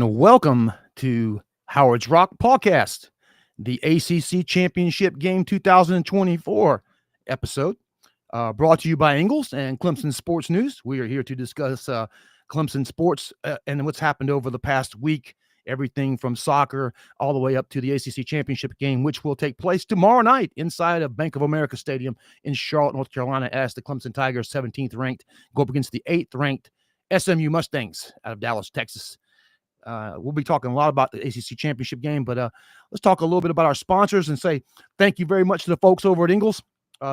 and welcome to Howard's Rock Pawcast, the ACC Championship Game 2024 episode, brought to you by Ingles and Clemson Sports News. We are here to discuss Clemson sports and what's happened over the past week, everything from soccer all the way up to the ACC Championship Game, which will take place tomorrow night inside of Bank of America Stadium in Charlotte, North Carolina, as the Clemson Tigers, 17th ranked, go up against the 8th ranked SMU Mustangs out of Dallas, Texas. We'll be talking a lot about the ACC Championship Game, but let's talk a little bit about our sponsors and say thank you very much to the folks over at Ingles.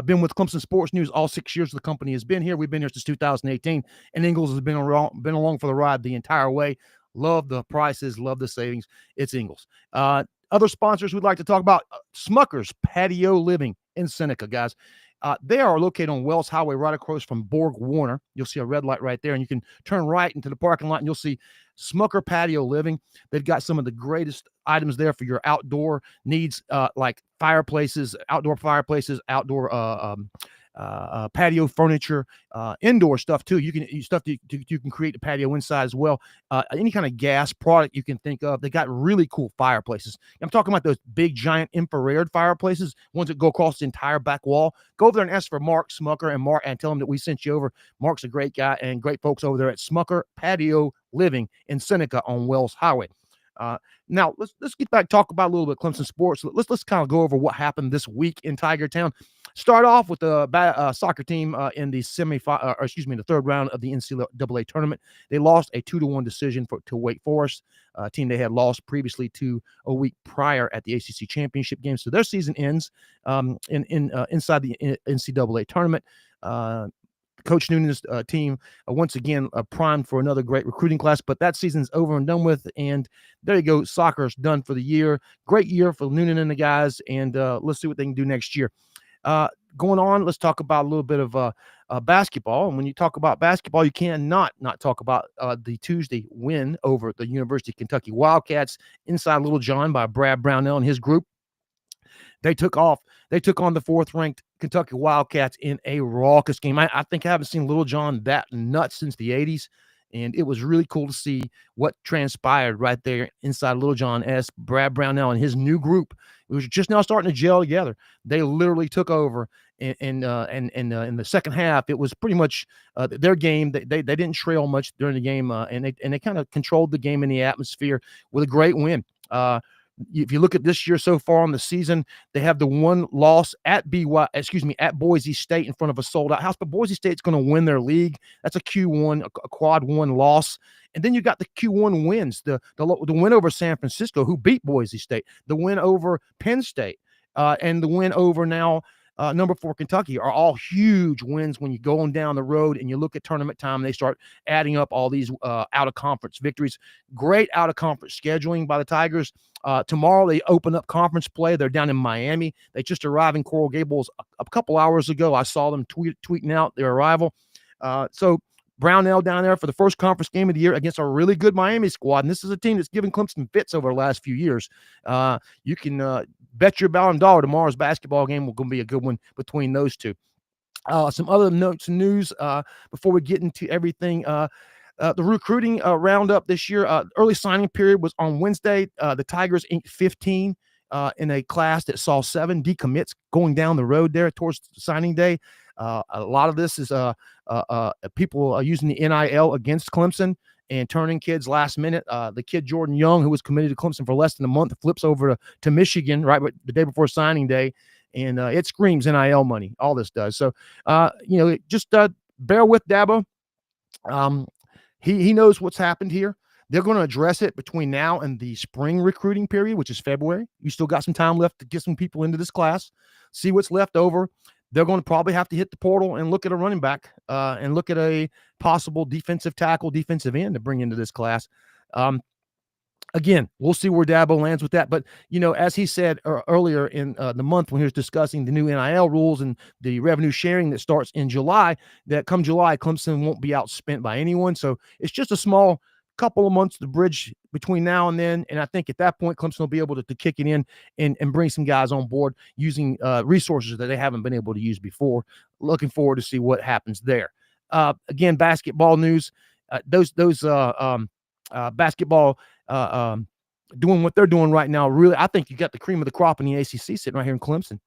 Been with Clemson Sports News all 6 years the company has been here. We've been here since 2018, and Ingles has been along for the ride the entire way. Love the prices, love the savings. It's Ingles. Other sponsors we'd like to talk about, Smucker's Patio Living in Seneca, guys. They are located on Wells Highway right across from Borg Warner. You'll see a red light right there, and you can turn right into the parking lot, and you'll see Smucker Patio Living. They've got some of the greatest items there for your outdoor needs, like fireplaces, outdoor patio furniture, indoor stuff too. You can create a patio inside as well. Any kind of gas product you can think of. They got really cool fireplaces. I'm talking about those big giant infrared fireplaces, ones that go across the entire back wall. Go over there and ask for Mark Smucker and tell him that we sent you over. Mark's a great guy and great folks over there at Smucker Patio Living in Seneca on Wells Highway. Now let's get back, talk about a little bit Clemson sports. Let's kind of go over what happened this week in Tiger Town. Start off with the soccer team in the the third round of the NCAA tournament. They lost a 2-1 decision to Wake Forest, a team they had lost previously to a week prior at the ACC championship game. So their season ends inside the NCAA tournament. Coach Noonan's team, once again, primed for another great recruiting class, but that season's over and done with, and there you go. Soccer's done for the year. Great year for Noonan and the guys, and let's see what they can do next year. Going on, let's talk about a little bit of basketball, and when you talk about basketball, you cannot not talk about the Tuesday win over the University of Kentucky Wildcats inside Little John by Brad Brownell and his group. They took on the 4th-ranked Kentucky Wildcats in a raucous game. I think I haven't seen Little John that nuts since the 80s, and it was really cool to see what transpired right there inside Little John as Brad Brownell and his new group, it was just now starting to gel together. They literally took over, and in the second half, it was pretty much their game. They didn't trail much during the game, and they kind of controlled the game in the atmosphere with a great win. If you look at this year so far on the season, they have the one loss at Boise State in front of a sold-out house. But Boise State's going to win their league. That's a Q1, a quad 1 loss. And then you got the Q1 wins, the win over San Francisco, who beat Boise State, the win over Penn State, and the win over now number 4 Kentucky are all huge wins when you go on down the road and you look at tournament time. They start adding up all these out-of-conference victories. Great out-of-conference scheduling by the Tigers. Tomorrow they open up conference play. They're down in Miami. They just arrived in Coral Gables a couple hours ago. I saw them tweeting out their arrival. So Brownell down there for the first conference game of the year against a really good Miami squad. And this is a team that's given Clemson fits over the last few years. You can bet your bottom dollar tomorrow's basketball game will going to be a good one between those two. Some other notes and news before we get into everything. The recruiting roundup this year, early signing period was on Wednesday. The Tigers inked 15 in a class that saw 7 decommits going down the road there towards signing day. A lot of this is people using the NIL against Clemson and turning kids last minute. The kid Jordan Young, who was committed to Clemson for less than a month, flips over to Michigan right the day before signing day, and it screams NIL money. All this does. So, just bear with Dabo. He knows what's happened here. They're going to address it between now and the spring recruiting period, which is February. You still got some time left to get some people into this class, see what's left over. They're going to probably have to hit the portal and look at a running back and look at a possible defensive tackle, defensive end to bring into this class. Again, we'll see where Dabo lands with that. But, as he said earlier in the month when he was discussing the new NIL rules and the revenue sharing that starts in July, that come July, Clemson won't be outspent by anyone. So it's just a small couple of months to bridge between now and then. And I think at that point, Clemson will be able to kick it in and bring some guys on board using resources that they haven't been able to use before. Looking forward to see what happens there. Again, basketball news. Those basketball doing what they're doing right now. Really, I think you got the cream of the crop in the ACC sitting right here in Clemson.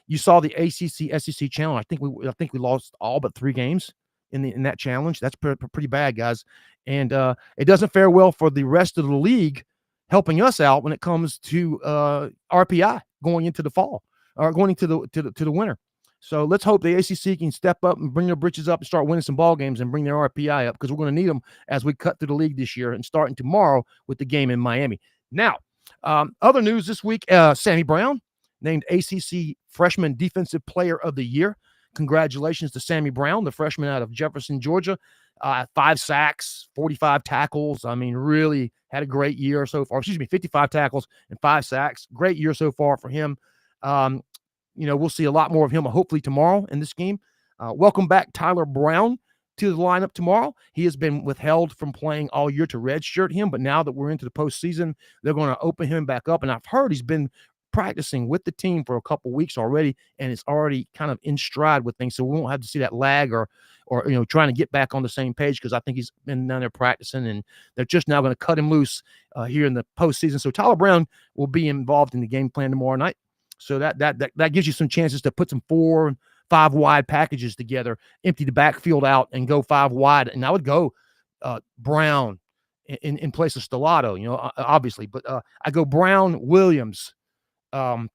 You saw the ACC SEC challenge. I think we lost all but 3 games in that challenge. That's pretty bad, guys. And it doesn't fare well for the rest of the league helping us out when it comes to RPI going into the fall or going into the winter. So let's hope the ACC can step up and bring their britches up and start winning some ball games and bring their RPI up, because we're going to need them as we cut through the league this year and starting tomorrow with the game in Miami. Now, other news this week, Sammy Brown named ACC Freshman Defensive Player of the Year. Congratulations to Sammy Brown, the freshman out of Jefferson, Georgia. 5 sacks, 45 tackles. I mean, really had a great year so far. 55 tackles and 5 sacks. Great year so far for him. We'll see a lot more of him hopefully tomorrow in this game. Welcome back Tyler Brown to the lineup tomorrow. He has been withheld from playing all year to redshirt him, but now that we're into the postseason, they're going to open him back up. And I've heard he's been practicing with the team for a couple weeks already, and it's already kind of in stride with things. So we won't have to see that lag or trying to get back on the same page, because I think he's been down there practicing, and they're just now going to cut him loose here in the postseason. So Tyler Brown will be involved in the game plan tomorrow night. So that gives you some chances to put some 4 and 5 wide packages together, empty the backfield out, and go 5 wide. And I would go Brown in place of Stellato, obviously. But I go Brown, Williams, Wesco,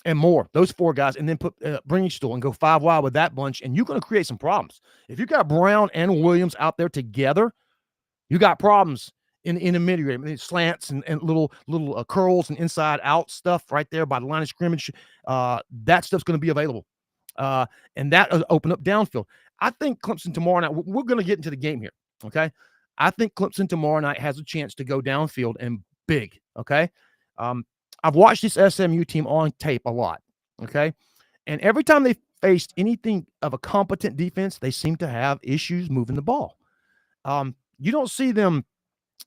and Moore. Those 4 guys, and then put Bringstool and go 5 wide with that bunch, and you're going to create some problems. If you got Brown and Williams out there together, you got problems in the mid range. I mean, slants and little curls and inside out stuff right there by the line of scrimmage. That stuff's going to be available, and that will open up downfield. I think Clemson tomorrow night, we're going to get into the game here, okay? I think Clemson tomorrow night has a chance to go downfield and big, okay? I've watched this SMU team on tape a lot, okay? And every time they faced anything of a competent defense, they seem to have issues moving the ball. You don't see them.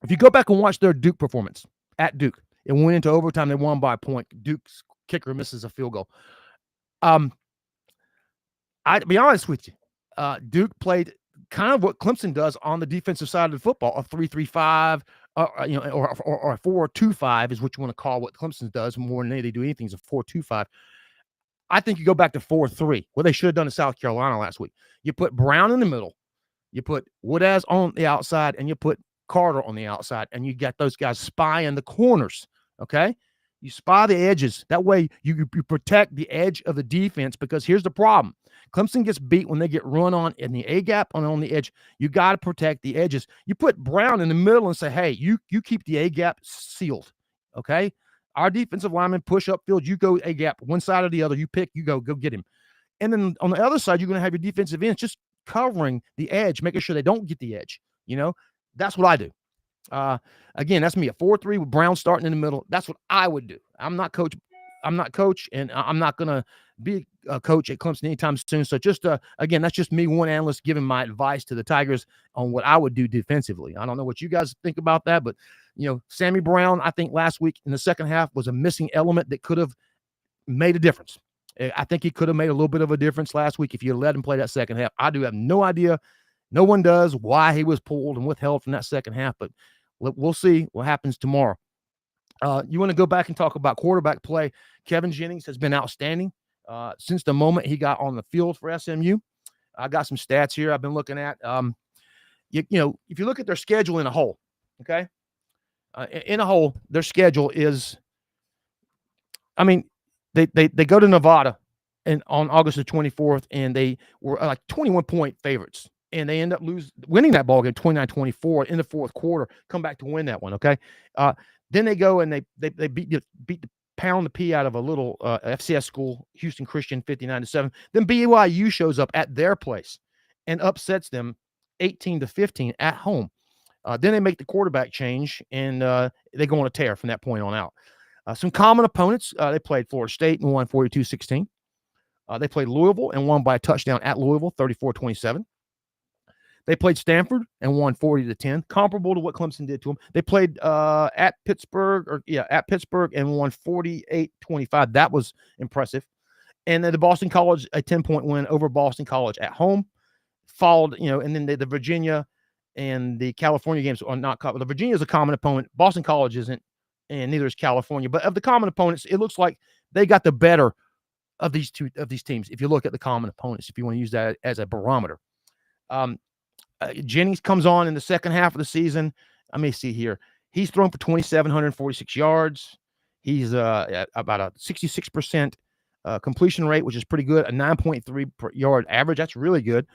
If you go back and watch their Duke performance at Duke, it went into overtime. They won by a point. Duke's kicker misses a field goal. I'd be honest with you. Duke played kind of what Clemson does on the defensive side of the football, a 3-3-5, or a 4-2-5 is what you want to call what Clemson does more than they do anything is a 4-2-5. I think you go back to 4-3, what they should have done in South Carolina last week. You put Brown in the middle, you put Woodaz on the outside, and you put Carter on the outside, and you got those guys spying the corners, okay? You spy the edges. That way you protect the edge of the defense, because here's the problem. Clemson gets beat when they get run on in the A-gap and on the edge. You got to protect the edges. You put Brown in the middle and say, hey, you keep the A-gap sealed, okay? Our defensive linemen push upfield. You go A-gap, one side or the other. You pick, you go get him. And then on the other side, you're going to have your defensive ends just covering the edge, making sure they don't get the edge, That's what I do. Again, that's me, a 4-3 with Brown starting in the middle. That's what I would do. I'm not coach, and I'm not going to be a coach at Clemson anytime soon. So just, again, that's just me, one analyst, giving my advice to the Tigers on what I would do defensively. I don't know what you guys think about that, but, Sammy Brown, I think last week in the second half was a missing element that could have made a difference. I think he could have made a little bit of a difference last week if you let him play that second half. I do have no idea. No one does why he was pulled and withheld from that second half, but we'll see what happens tomorrow. You want to go back and talk about quarterback play. Kevin Jennings has been outstanding since the moment he got on the field for SMU. I got some stats here I've been looking at. If you look at their schedule in a whole, okay? In a whole, their schedule is, they go to Nevada on August the 24th, and they were like 21-point favorites. And they end up winning that ball game 29-24 in the fourth quarter, come back to win that one, okay? Then they go and they beat the pound the pee out of a little FCS school, Houston Christian, 59-7. Then BYU shows up at their place and upsets them 18-15 at home. Then they make the quarterback change, and they go on a tear from that point on out. Some common opponents, they played Florida State and won 42-16. They played Louisville and won by a touchdown at Louisville, 34-27. They played Stanford and won 40-10, comparable to what Clemson did to them. They played at Pittsburgh and won 48-25. That was impressive. And then the Boston College, a 10-point win over Boston College at home, followed, and then the Virginia and the California games are not. The Virginia is a common opponent. Boston College isn't, and neither is California. But of the common opponents, it looks like they got the better of these teams. If you look at the common opponents, if you want to use that as a barometer. Jennings comes on in the second half of the season. Let me see here. He's thrown for 2,746 yards. He's at about a 66% completion rate, which is pretty good. A 9.3 per yard average. That's really good.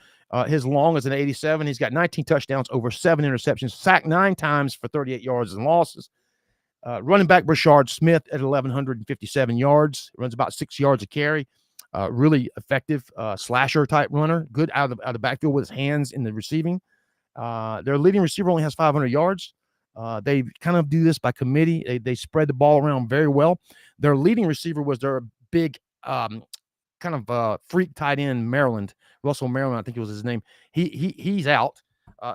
His long is an 87. He's got 19 touchdowns, over 7 interceptions, sacked 9 times for 38 yards and losses. Running back Brashard Smith at 1,157 yards. Runs about 6 yards a carry. Really effective slasher type runner. Good out of the backfield with his hands in the receiving. Their leading receiver only has 500 yards. They kind of do this by committee. They spread the ball around very well. Their leading receiver was their big kind of freak tight end Russell Maryland, I think it was his name. He's out.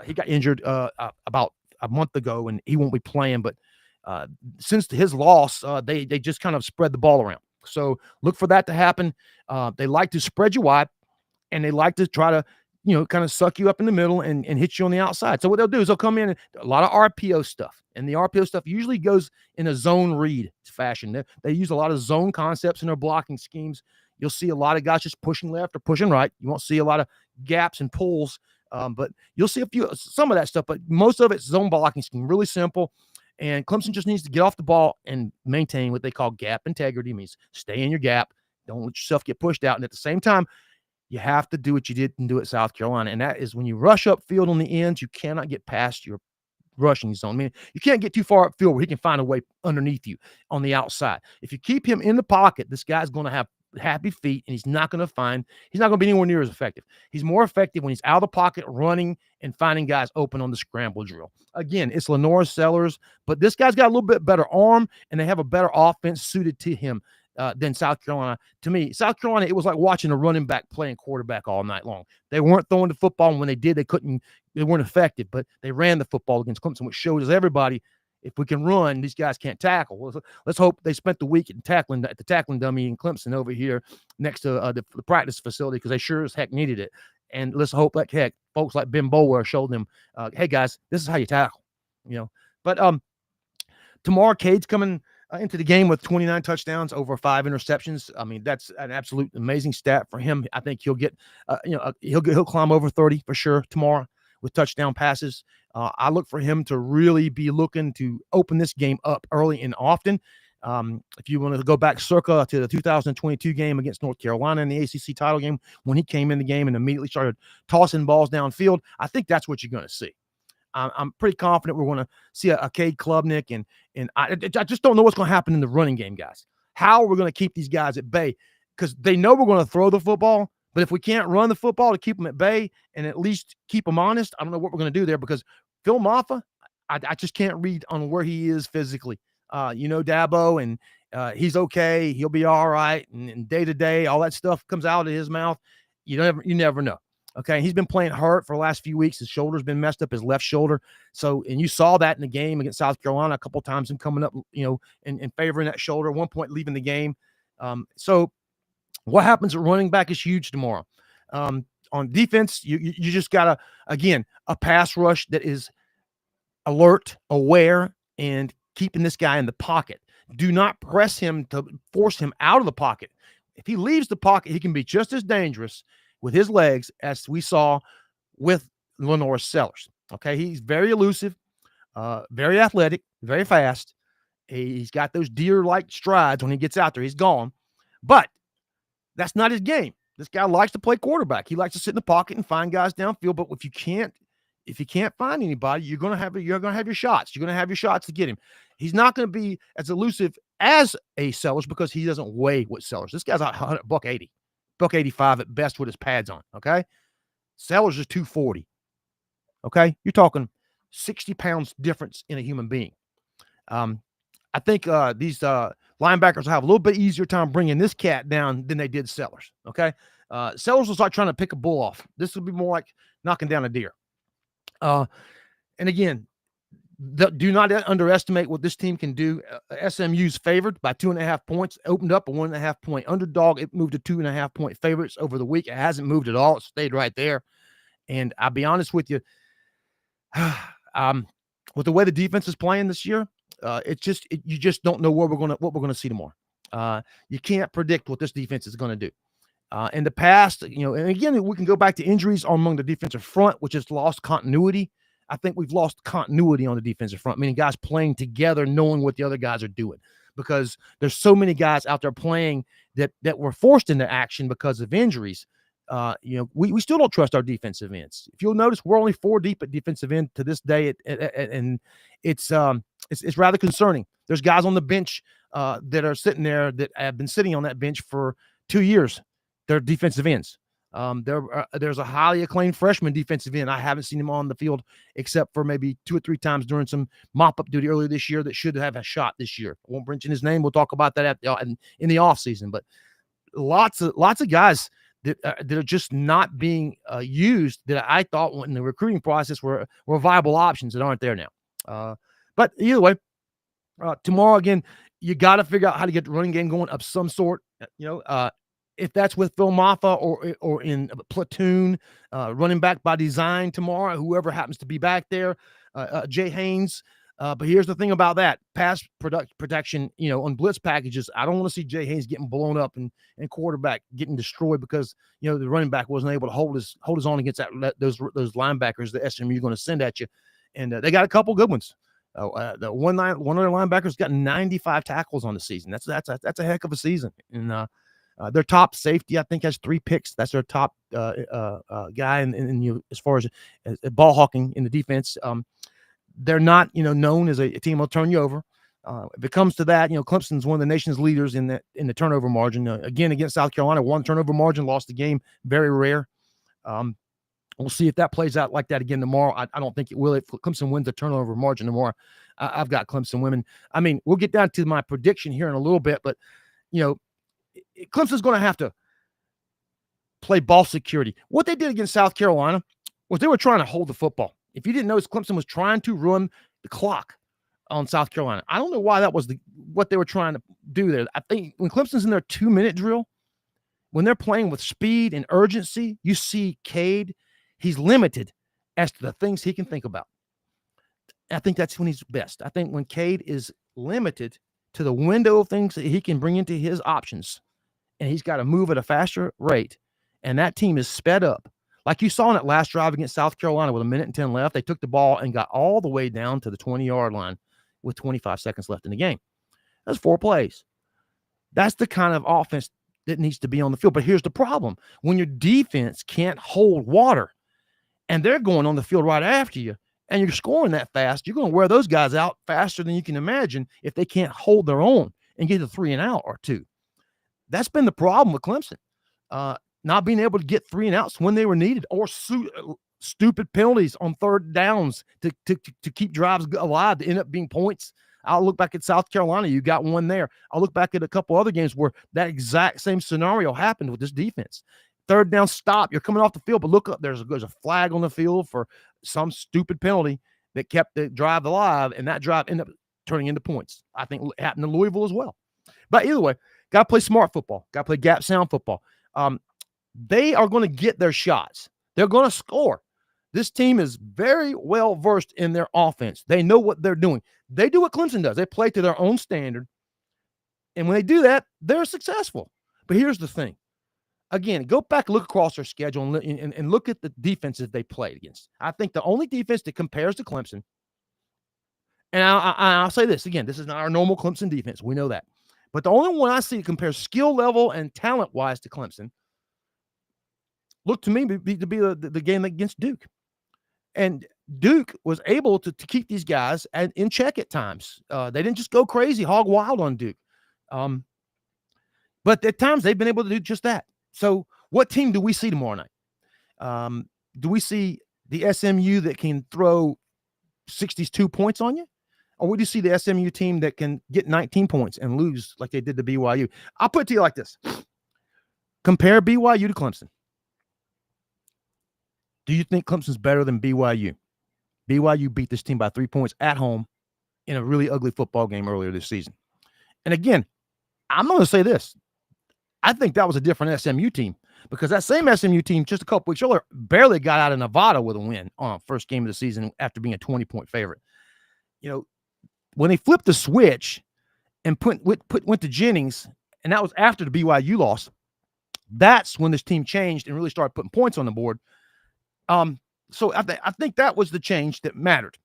He got injured about a month ago, and he won't be playing. But since his loss, they just kind of spread the ball around. So look for that to happen. They like to spread you wide, and they like to try to, kind of suck you up in the middle and hit you on the outside. So what they'll do is they'll come in and a lot of RPO stuff. And the RPO stuff usually goes in a zone read fashion. They use a lot of zone concepts in their blocking schemes. You'll see a lot of guys just pushing left or pushing right. You won't see a lot of gaps and pulls, but you'll see some of that stuff. But most of it's zone blocking scheme, really simple. And Clemson just needs to get off the ball and maintain what they call gap integrity. Means stay in your gap. Don't let yourself get pushed out. And at the same time, you have to do what you didn't do at South Carolina. And that is when you rush upfield on the ends, you cannot get past your rushing zone. I mean, you can't get too far upfield where he can find a way underneath you on the outside. If you keep him in the pocket, this guy's going to have happy feet, and he's not going to be anywhere near as effective. He's more effective when he's out of the pocket, running and finding guys open on the scramble drill. Again, it's Lenore Sellers, but this guy's got a little bit better arm, and they have a better offense suited to him than South Carolina. To me, South Carolina, it was like watching a running back playing quarterback all night long. They weren't throwing the football, and when they did, they weren't effective, but they ran the football against Clemson, which shows everybody, if we can run, these guys can't tackle. Well, let's hope they spent the week at the tackling dummy in Clemson over here next to the practice facility, because they sure as heck needed it. And let's hope like heck folks like Ben Bower showed them, hey guys, this is how you tackle. But Tamar Cade's coming into the game with 29 touchdowns, over 5 interceptions. I mean, that's an absolute amazing stat for him. I think he'll get, he'll climb over 30 for sure tomorrow with touchdown passes. I look for him to really be looking to open this game up early and often. If you want to go back circa to the 2022 game against North Carolina in the ACC title game, when he came in the game and immediately started tossing balls downfield, I think that's what you're going to see. I'm pretty confident we're going to see a Cade Klubnik, and I just don't know what's going to happen in the running game, guys. How are we going to keep these guys at bay? Because they know we're going to throw the football, but if we can't run the football to keep them at bay and at least keep them honest, I don't know what we're going to do there, because Phil Maffa, I just can't read on where he is physically. Dabo, and he's okay. He'll be all right. And day to day, all that stuff comes out of his mouth. You never know. Okay. He's been playing hurt for the last few weeks. His shoulder's been messed up, his left shoulder. So, and you saw that in the game against South Carolina a couple of times, him coming up, and favoring that shoulder, at one point leaving the game. So what happens at running back is huge tomorrow. On defense, you just got a pass rush that is alert, aware, and keeping this guy in the pocket. Do not press him to force him out of the pocket. If he leaves the pocket, he can be just as dangerous with his legs as we saw with Lenore Sellers. Okay, he's very elusive, very athletic, very fast. He's got those deer-like strides. When he gets out there, he's gone. But that's not his game. This guy likes to play quarterback. He likes to sit in the pocket and find guys downfield. But if you can't find anybody, you're gonna have your shots. You're gonna have your shots to get him. He's not gonna be as elusive as a Sellers because he doesn't weigh what Sellers. This guy's $180, $185 at best with his pads on. Okay, Sellers is 240. Okay, you're talking 60 pounds difference in a human being. I think these linebackers will have a little bit easier time bringing this cat down than they did Sellers. Okay, Sellers was like trying to pick a bull off. This would be more like knocking down a deer. And again, do not underestimate what this team can do. SMU's favored by 2.5 points, opened up a 1.5 point underdog. It moved to 2.5 point favorites over the week. It hasn't moved at all. It stayed right there. And I'll be honest with you, with the way the defense is playing this year, you just don't know what we're gonna see tomorrow. You can't predict what this defense is going to do. In the past, and again, we can go back to injuries among the defensive front, which has lost continuity. I think we've lost continuity on the defensive front, meaning guys playing together, knowing what the other guys are doing, because there's so many guys out there playing that were forced into action because of injuries. We still don't trust our defensive ends. If you'll notice, we're only 4 deep at defensive end to this day, and it's rather concerning. There's guys on the bench that are sitting there that have been sitting on that bench for 2 years. They're defensive ends. There's a highly acclaimed freshman defensive end. I haven't seen him on the field except for maybe 2 or 3 times during some mop-up duty earlier this year that should have a shot this year. I won't mention his name. We'll talk about that in the offseason. But lots of guys that are just not being used that I thought in the recruiting process were viable options that aren't there now. But either way, tomorrow, again, you got to figure out how to get the running game going of some sort. If that's with Phil Maffa or in platoon, running back by design tomorrow, whoever happens to be back there, Jay Haynes. But here's the thing about that pass protection, on blitz packages. I don't want to see Jay Haynes getting blown up and quarterback getting destroyed because, the running back wasn't able to hold his own against those linebackers that SMU going to send at you. And they got a couple good ones. The one of their linebackers got 95 tackles on the season. That's a heck of a season. And their top safety, I think, has 3 picks. That's their top guy. And as far as ball hawking in the defense, they're not, known as a team will turn you over. If it comes to that, Clemson's one of the nation's leaders in the turnover margin. Again, against South Carolina, 1 turnover margin, lost the game. Very rare. We'll see if that plays out like that again tomorrow. I don't think it will. If Clemson wins the turnover margin tomorrow, I've got Clemson women. I mean, we'll get down to my prediction here in a little bit, but, Clemson's going to have to play ball security. What they did against South Carolina was they were trying to hold the football. If you didn't notice, Clemson was trying to run the clock on South Carolina. I don't know why that was what they were trying to do there. I think when Clemson's in their 2-minute drill, when they're playing with speed and urgency, you see Cade, he's limited as to the things he can think about. I think that's when he's best. I think when Cade is limited to the window of things that he can bring into his options, and he's got to move at a faster rate, and that team is sped up. Like you saw in that last drive against South Carolina with 1:10 left, they took the ball and got all the way down to the 20-yard line with 25 seconds left in the game. That's 4 plays. That's the kind of offense that needs to be on the field. But here's the problem. When your defense can't hold water and they're going on the field right after you, and you're scoring that fast, you're going to wear those guys out faster than you can imagine if they can't hold their own and get a 3 and out or 2. That's been the problem with Clemson, not being able to get 3 and outs when they were needed, or stupid penalties on third downs to keep drives alive to end up being points. I'll look back at South Carolina. You got one there. I'll look back at a couple other games where that exact same scenario happened with this defense. Third down stop. You're coming off the field, but look up. There's a flag on the field for some stupid penalty that kept the drive alive, and that drive ended up turning into points. I think it happened to Louisville as well. But either way, got to play smart football. Got to play gap sound football. They are going to get their shots. They're going to score. This team is very well versed in their offense. They know what they're doing. They do what Clemson does. They play to their own standard. And when they do that, they're successful. But here's the thing. Again, go back and look across their schedule and look at the defenses they played against. I think the only defense that compares to Clemson, and I'll say this again, this is not our normal Clemson defense. We know that. But the only one I see that compares skill level and talent-wise to Clemson looked to me to be the game against Duke. And Duke was able to keep these guys in check at times. They didn't just go crazy, hog wild on Duke. But at times they've been able to do just that. So what team do we see tomorrow night? Do we see the SMU that can throw 62 points on you? Or would you see the SMU team that can get 19 points and lose like they did to BYU? I'll put it to you like this. Compare BYU to Clemson. Do you think Clemson's better than BYU? BYU beat this team by 3 points at home in a really ugly football game earlier this season. And again, I'm going to say this. I think that was a different SMU team. because that same SMU team just a couple weeks earlier barely got out of Nevada with a win on first game of the season after being a 20-point favorite. You know, when they flipped the switch and went to Jennings, and that was after the BYU loss, that's when this team changed and really started putting points on the board. So I think that was the change that mattered.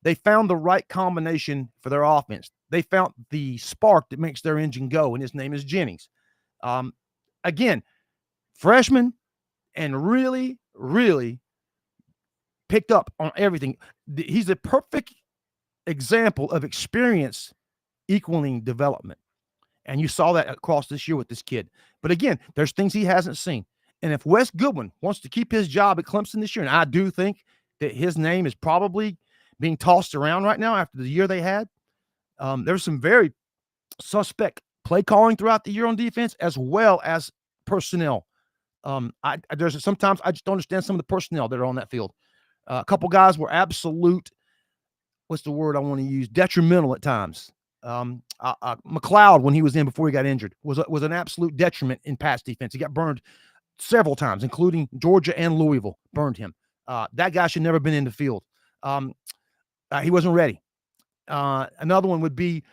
They found the right combination for their offense. They found the spark that makes their engine go, and his name is Jennings. Again, freshman, and really, really picked up on everything. He's a perfect example of experience equaling development. And you saw that across this year with this kid. But again, there's things he hasn't seen. And if Wes Goodwin wants to keep his job at Clemson this year, and I do think that his name is probably being tossed around right now after the year they had, there's some very suspect play calling throughout the year on defense, as well as personnel. Sometimes I just don't understand some of the personnel that are on that field. A couple guys were absolute, what's the word I want to use, detrimental at times. McLeod, when he was in before he got injured, was an absolute detriment in pass defense. He got burned several times, including Georgia and Louisville burned him. That guy should never have been in the field. He wasn't ready. Another one would be,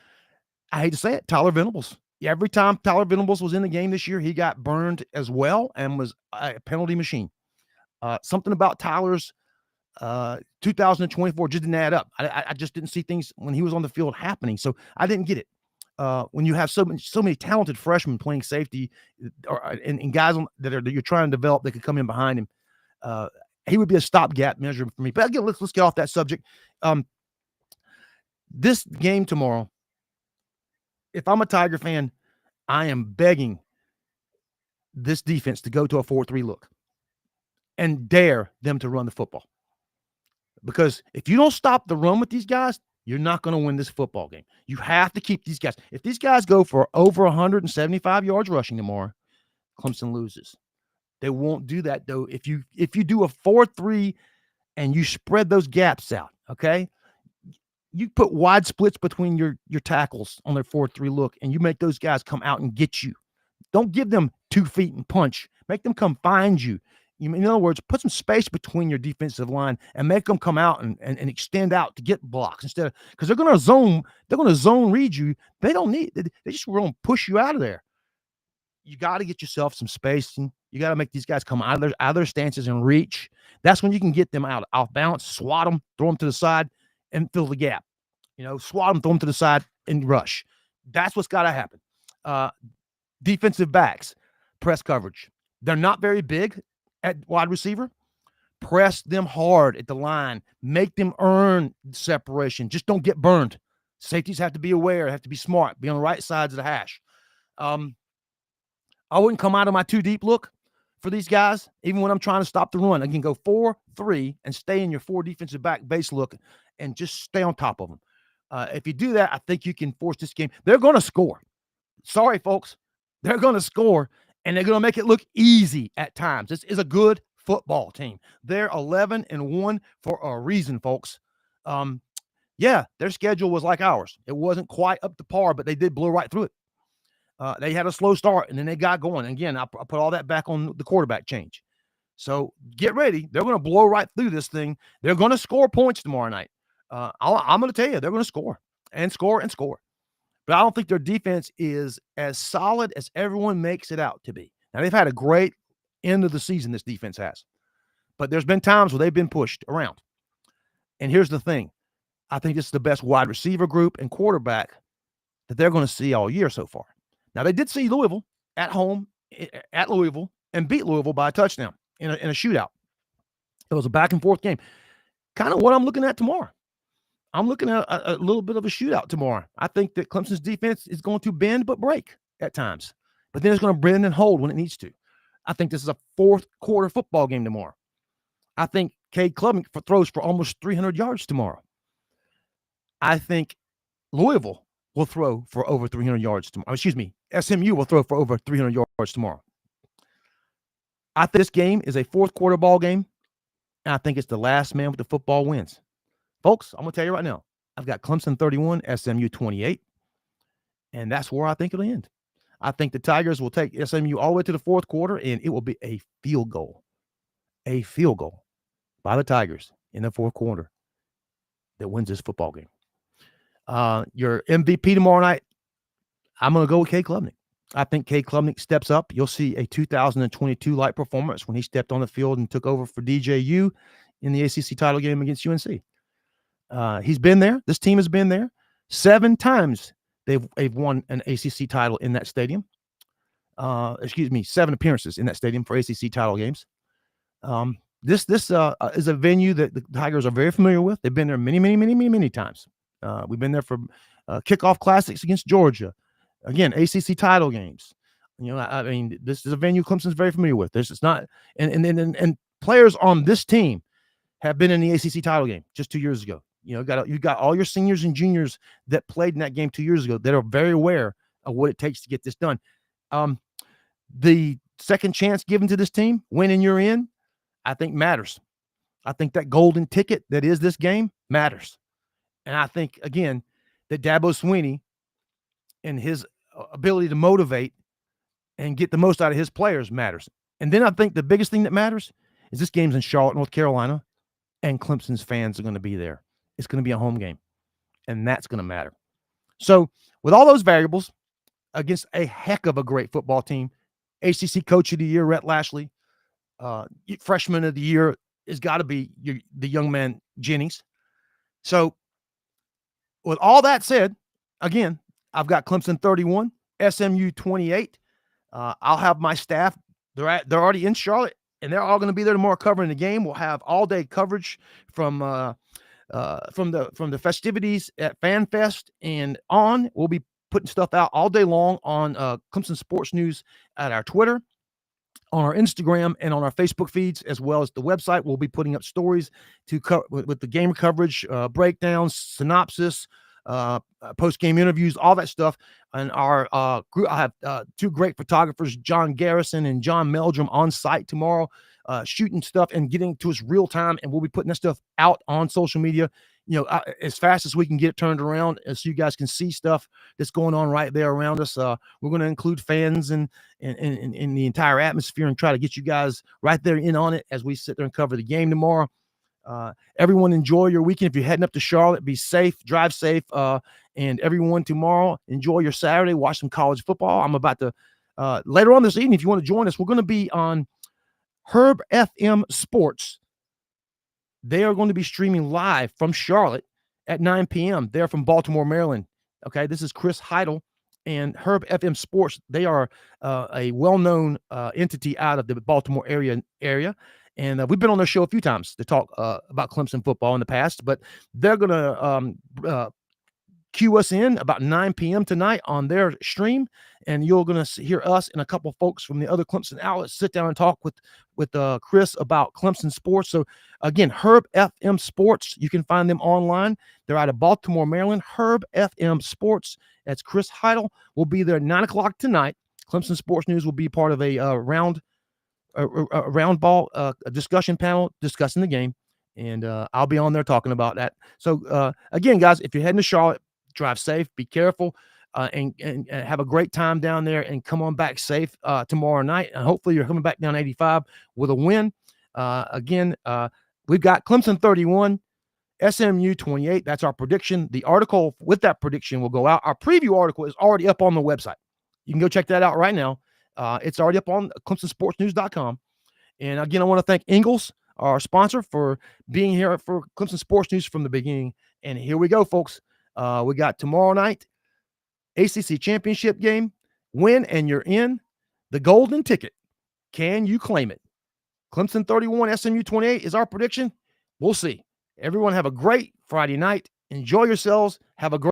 I hate to say it, Tyler Venables. Every time Tyler Venables was in the game this year, he got burned as well and was a penalty machine. Something about Tyler's 2024 just didn't add up. I just didn't see things when he was on the field happening. So I didn't get it. When you have so many talented freshmen playing safety and guys that you're trying to develop that could come in behind him, he would be a stopgap measure for me. But again, let's get off that subject. This game tomorrow, if I'm a Tiger fan, I am begging this defense to go to a 4-3 look and dare them to run the football. Because if you don't stop the run with these guys, you're not going to win this football game. You have to keep these guys. If these guys go for over 175 yards rushing tomorrow, Clemson loses. They won't do that, though, if you do a 4-3 and you spread those gaps out, okay? You put wide splits between your tackles on their 4-3 look, and you make those guys come out and get you. Don't give them 2 feet and punch. Make them come find you. In other words, put some space between your defensive line and make them come out and extend out to get blocks instead of, because they're going to zone read you. They just going to push you out of there. You got to get yourself some spacing. You got to make these guys come out of their stances and reach. That's when you can get them off balance, swat them, throw them to the side, and fill the gap. Swat them, throw them to the side, and rush. That's what's got to happen. Defensive backs, press coverage. They're not very big at wide receiver. Press them hard at the line. Make them earn separation. Just don't get burned. Safeties have to be aware, have to be smart, be on the right sides of the hash. I wouldn't come out of my too deep look for these guys, even when I'm trying to stop the run. I can go 4-3 and stay in your 4 defensive back base look and just stay on top of them. If you do that, I think you can force this game. They're going to score. Sorry, folks. They're going to score, and they're going to make it look easy at times. This is a good football team. They're 11-1 for a reason, folks. Yeah, their schedule was like ours. It wasn't quite up to par, but they did blow right through it. They had a slow start, and then they got going. And again, I put all that back on the quarterback change. So get ready. They're going to blow right through this thing. They're going to score points tomorrow night. I'm going to tell you, they're going to score and score and score. But I don't think their defense is as solid as everyone makes it out to be. Now, they've had a great end of the season, this defense has. But there's been times where they've been pushed around. And here's the thing. I think this is the best wide receiver group and quarterback that they're going to see all year so far. Now, they did see Louisville at home at Louisville and beat Louisville by a touchdown in a shootout. It was a back-and-forth game. Kind of what I'm looking at tomorrow. I'm looking at a little bit of a shootout tomorrow. I think that Clemson's defense is going to bend but break at times. But then it's going to bend and hold when it needs to. I think this is a fourth-quarter football game tomorrow. I think Cade Klubnik throws for almost 300 yards tomorrow. I think Louisville will throw for over 300 yards tomorrow. SMU will throw for over 300 yards tomorrow. I think this game is a fourth-quarter ball game, and I think it's the last man with the football wins. Folks, I'm going to tell you right now, I've got Clemson 31, SMU 28, and that's where I think it'll end. I think the Tigers will take SMU all the way to the fourth quarter, and it will be a field goal by the Tigers in the fourth quarter that wins this football game. Your MVP tomorrow night, I'm going to go with Cade Klubnik. I think Cade Klubnik steps up. You'll see a 2022-like performance when he stepped on the field and took over for DJU in the ACC title game against UNC. He's been there. This team has been there. 7 times they've won an ACC title in that stadium. 7 appearances in that stadium for ACC title games. This is a venue that the Tigers are very familiar with. They've been there many times. We've been there for kickoff classics against Georgia. Again, ACC title games. I mean, this is a venue Clemson's very familiar with. This is not, and players on this team have been in the ACC title game just 2 years ago. You got all your seniors and juniors that played in that game 2 years ago that are very aware of what it takes to get this done. The second chance given to this team, win and you're in, I think matters. I think that golden ticket that is this game matters. And I think, again, that Dabo Swinney and his ability to motivate and get the most out of his players matters. And then I think the biggest thing that matters is this game's in Charlotte, North Carolina, and Clemson's fans are going to be there. It's going to be a home game, and that's going to matter. So with all those variables, against a heck of a great football team, ACC Coach of the Year, Rhett Lashley, Freshman of the Year has got to be the young man, Jennings. So with all that said, again, I've got Clemson 31, SMU 28. I'll have my staff. They're already in Charlotte, and they're all going to be there tomorrow covering the game. We'll have all-day coverage from the festivities at FanFest and on. We'll be putting stuff out all day long on Clemson Sports News at our Twitter, on our Instagram, and on our Facebook feeds, as well as the website. We'll be putting up stories with the game coverage, breakdowns, synopsis, post-game interviews, all that stuff. And our group, I have 2 great photographers, John Garrison and John Meldrum, on site tomorrow, shooting stuff and getting to us real time. And we'll be putting that stuff out on social media, as fast as we can get it turned around, so you guys can see stuff that's going on right there around us. We're going to include fans and the entire atmosphere and try to get you guys right there in on it as we sit there and cover the game tomorrow. Everyone enjoy your weekend. If you're heading up to Charlotte, be safe, drive safe. And everyone tomorrow, enjoy your Saturday, watch some college football. I'm about to, later on this evening, if you want to join us, we're going to be on Herb FM Sports. They are going to be streaming live from Charlotte at 9 p.m. They're from Baltimore, Maryland. Okay, this is Chris Heidel and Herb FM Sports. They are a well-known entity out of the Baltimore area. And we've been on their show a few times to talk about Clemson football in the past, but they're going to cue us in about 9 p.m. tonight on their stream, and you're going to hear us and a couple folks from the other Clemson outlets sit down and talk with Chris about Clemson sports. So again, Herb FM Sports, you can find them online. They're out of Baltimore, Maryland. Herb FM Sports. That's Chris Heidel. We'll be there at 9 o'clock tonight. Clemson Sports News will be part of a round ball discussion panel discussing the game, and I'll be on there talking about that. So again, guys, if you're heading to Charlotte, drive safe, be careful, and have a great time down there, and come on back safe tomorrow night. And hopefully you're coming back down 85 with a win. Again, we've got Clemson 31, SMU 28. That's our prediction. The article with that prediction will go out. Our preview article is already up on the website. You can go check that out right now. It's already up on ClemsonSportsNews.com. And again, I want to thank Ingles, our sponsor, for being here for Clemson Sports News from the beginning. And here we go, folks. We got tomorrow night, ACC championship game, win and you're in. The golden ticket. Can you claim it? Clemson 31, SMU 28 is our prediction. We'll see. Everyone have a great Friday night. Enjoy yourselves. Have a great